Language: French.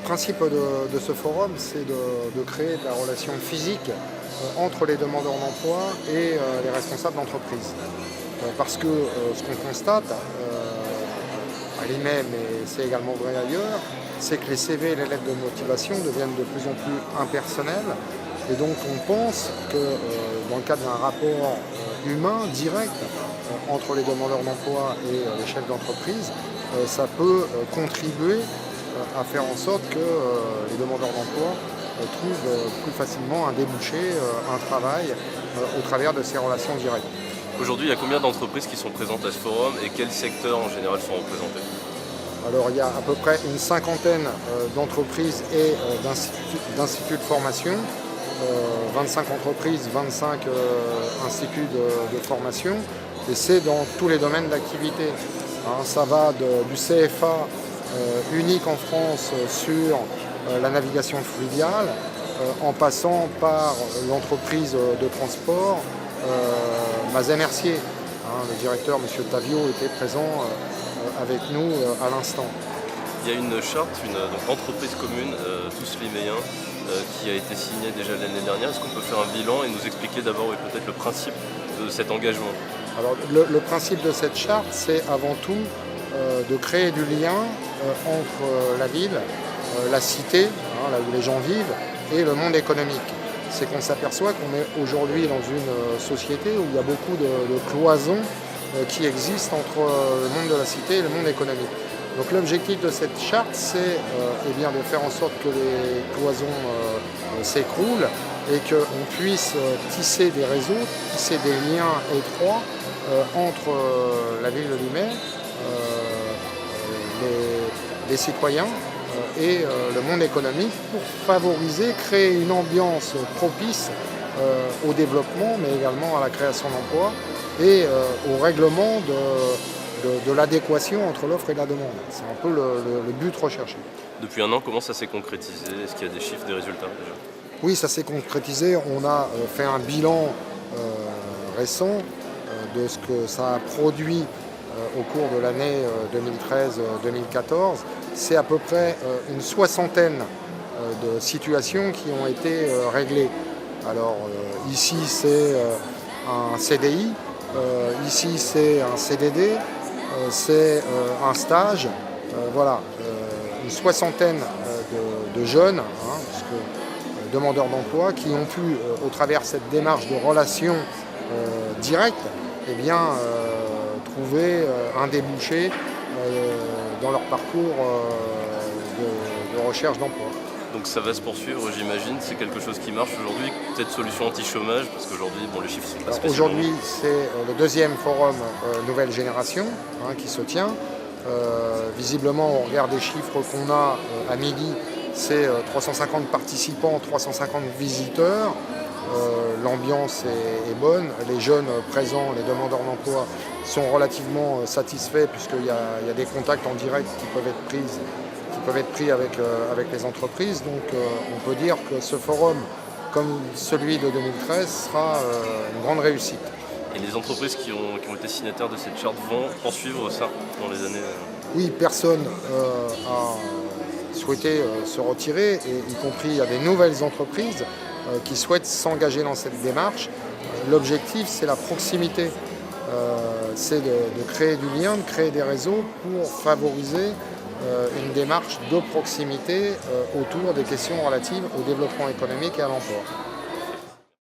principe de ce forum, c'est de créer de la relation physique entre les demandeurs d'emploi et les responsables d'entreprise. Parce que ce qu'on constate à l'IMEM, et c'est également vrai ailleurs, c'est que les CV et les lettres de motivation deviennent de plus en plus impersonnels. Et donc on pense que dans le cadre d'un rapport humain direct entre les demandeurs d'emploi et les chefs d'entreprise, ça peut contribuer à faire en sorte que les demandeurs d'emploi trouvent plus facilement un débouché, un travail au travers de ces relations directes. Aujourd'hui, il y a combien d'entreprises qui sont présentes à ce forum et quels secteurs en général sont représentés? Alors il y a à peu près une cinquantaine d'entreprises et d'instituts de formation, 25 entreprises, 25 instituts de formation, et c'est dans tous les domaines d'activité. Ça va du CFA unique en France sur la navigation fluviale, en passant par l'entreprise de transport Mazet-Mercier. Le directeur, M. Tavio, était présent avec nous à l'instant. Il y a une charte, donc entreprise commune, tous liméens, qui a été signée déjà l'année dernière. Est-ce qu'on peut faire un bilan et nous expliquer d'abord peut-être le principe de cet engagement? Alors le principe de cette charte, c'est avant tout de créer du lien entre la ville, la cité, là où les gens vivent, et le monde économique. C'est qu'on s'aperçoit qu'on est aujourd'hui dans une société où il y a beaucoup de cloisons qui existent entre le monde de la cité et le monde économique. Donc l'objectif de cette charte, c'est bien de faire en sorte que les cloisons s'écroulent et qu'on puisse tisser des réseaux, tisser des liens étroits entre la ville de Limay, les citoyens et le monde économique pour favoriser, créer une ambiance propice au développement, mais également à la création d'emplois et au règlement de l'adéquation entre l'offre et la demande. C'est un peu le but recherché. Depuis un an, comment ça s'est concrétisé? Est-ce qu'il y a des chiffres, des résultats déjà? Oui, ça s'est concrétisé. On a fait un bilan récent de ce que ça a produit au cours de l'année 2013-2014. C'est à peu près une soixantaine de situations qui ont été réglées. Alors ici c'est un CDI, ici c'est un CDD, c'est un stage. Voilà, une soixantaine de jeunes, demandeurs d'emploi, qui ont pu, au travers de cette démarche de relation directe, trouver un débouché dans leur parcours de recherche d'emploi. Donc ça va se poursuivre, j'imagine. C'est quelque chose qui marche aujourd'hui. Peut-être solution anti-chômage, parce qu'aujourd'hui, les chiffres sont pas spécialement. Aujourd'hui, c'est le deuxième forum Nouvelle Génération qui se tient. Visiblement, au regard des chiffres qu'on a à midi, c'est 350 participants, 350 visiteurs. L'ambiance est bonne. Les jeunes présents, les demandeurs d'emploi, sont relativement satisfaits puisqu'il y a des contacts en direct qui peuvent être pris avec les entreprises. Donc on peut dire que ce forum, comme celui de 2013, sera une grande réussite. Et les entreprises qui ont été signataires de cette charte vont poursuivre ça dans les années? Oui, personne a souhaité se retirer, et y compris il y a des nouvelles entreprises qui souhaitent s'engager dans cette démarche. L'objectif, c'est la proximité. C'est de créer du lien, de créer des réseaux pour favoriser une démarche de proximité autour des questions relatives au développement économique et à l'emploi.